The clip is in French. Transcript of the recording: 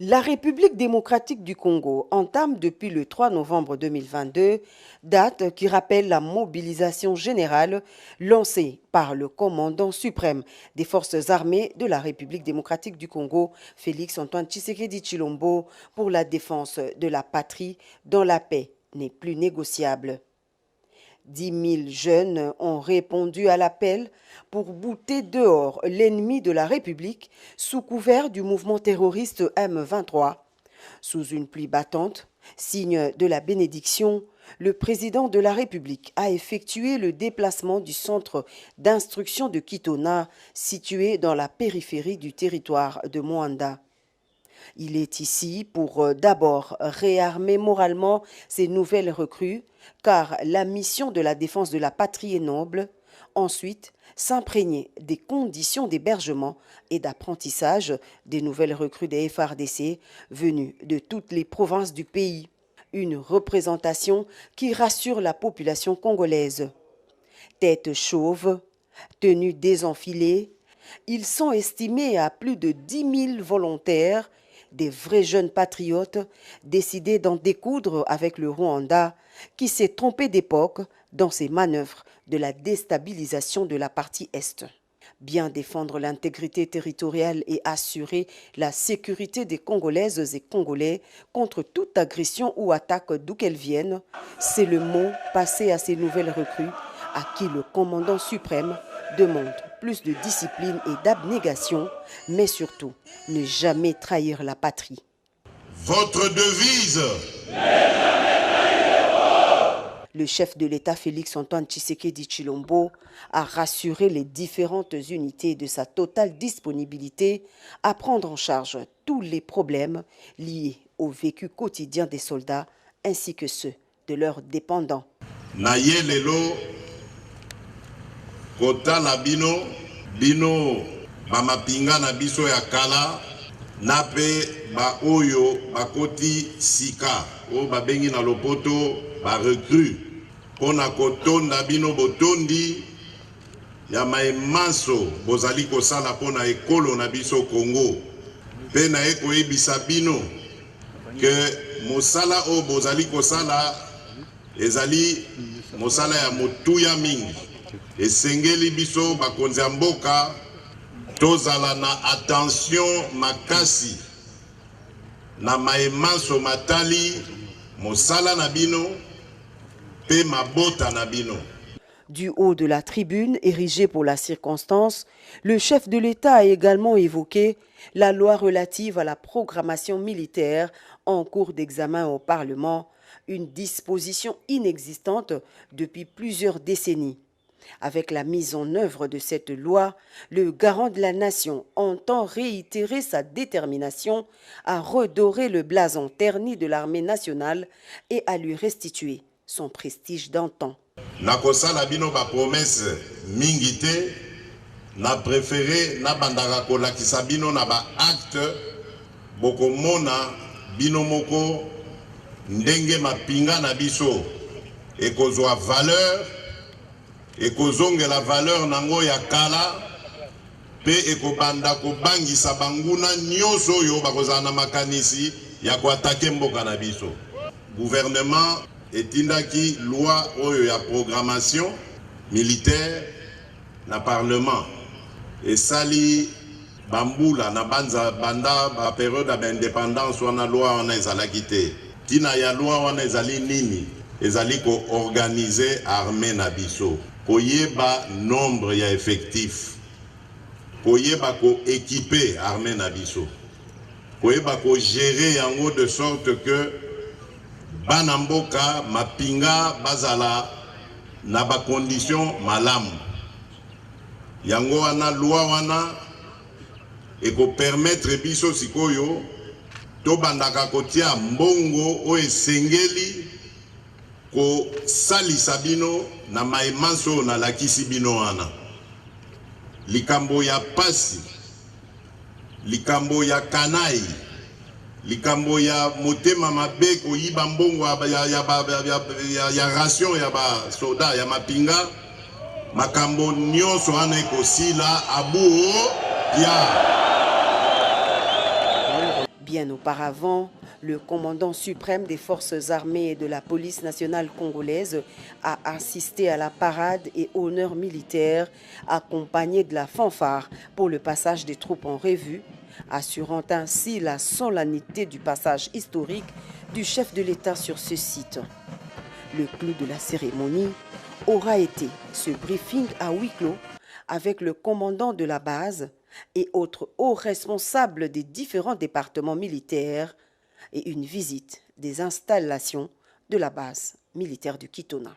La République démocratique du Congo entame depuis le 3 novembre 2022, date qui rappelle la mobilisation générale lancée par le commandant suprême des forces armées de la République démocratique du Congo, Félix Antoine Tshisekedi Tshilombo, pour la défense de la patrie dont la paix n'est plus négociable. 10 000 jeunes ont répondu à l'appel pour bouter dehors l'ennemi de la République sous couvert du mouvement terroriste M23. Sous une pluie battante, signe de la bénédiction, le président de la République a effectué le déplacement du centre d'instruction de Kitona, situé dans la périphérie du territoire de Moanda. Il est ici pour d'abord réarmer moralement ces nouvelles recrues, car la mission de la défense de la patrie est noble. Ensuite, s'imprégner des conditions d'hébergement et d'apprentissage des nouvelles recrues des FARDC venues de toutes les provinces du pays. Une représentation qui rassure la population congolaise. Tête chauve, tenues désenfilées, ils sont estimés à plus de 10 000 volontaires, des vrais jeunes patriotes décidés d'en découdre avec le Rwanda qui s'est trompé d'époque dans ses manœuvres de la déstabilisation de la partie Est. Bien défendre l'intégrité territoriale et assurer la sécurité des Congolaises et Congolais contre toute agression ou attaque d'où qu'elle vienne, c'est le mot passé à ces nouvelles recrues à qui le commandant suprême demande plus de discipline et d'abnégation, mais surtout ne jamais trahir la patrie. Votre devise. Le chef de l'État Félix Antoine Tshisekedi Tshilombo a rassuré les différentes unités de sa totale disponibilité à prendre en charge tous les problèmes liés au vécu quotidien des soldats ainsi que ceux de leurs dépendants. Kota na bino bamapinga na biso ya kala na pe ba oyo bakoti sika o babengi na lopoto ba recrue pona kotonda bino botondi ya maemanso bozali kosala pona ekolo na biso Congo pe na ekoyebisa bino ke mosala o bozali kosala ezali mosala ya motuya mingi. Esengeli biso bakonzi ya mboka tozala na attention makasi na maemanso matali mosala na bino pe mabota na bino. Du haut de la tribune érigée pour la circonstance, le chef de l'État a également évoqué la loi relative à la programmation militaire en cours d'examen au Parlement, une disposition inexistante depuis plusieurs décennies. Avec la mise en œuvre de cette loi, le garant de la nation entend réitérer sa détermination à redorer le blason terni de l'armée nationale et à lui restituer son prestige d'antan. Nakosala bino ba promesse mingi te, na préféré na bandaka kolakisa bino na ba acte bokomona bino moko ndenge mapinga na biso ekozwa valeur ekozonge la valeur nango ya kala pe ekobanda kobangisa banguna nyonso oyo bakozala na makanisi ya koatake mboka na biso. Gouvernement etindaki loi oyo ya programmation militaire na parlement esali bambula na banda ba période ya indépendance wana loi wana ezalaki te. Tina ya loi wana ezali nini? Ezali ko organiser armée na biso. Koyeba nombre ya effectif, koyeba ko équiper armée na biso, koyeba ko gérer yango de sorte que banamboka mapinga bazala na ba condition malamu. Yango wana loi wana eko permettre biso sikoyo to bandaka kotia mbongo o esengeli ko salisa bino na maemanso na lakisi bino wana. Likambo ya pasi, likambo ya kanai, likambo ya motema mabe koyiba mbongo ya ration ya ba soda ya mapinga, makambo nyonso wana ekosila abu ya. Bien auparavant, le commandant suprême des forces armées et de la police nationale congolaise a assisté à la parade et honneur militaire accompagné de la fanfare pour le passage des troupes en revue, assurant ainsi la solennité du passage historique du chef de l'État sur ce site. Le clou de la cérémonie aura été ce briefing à huis clos avec le commandant de la base et autres hauts responsables des différents départements militaires et une visite des installations de la base militaire de Kitona.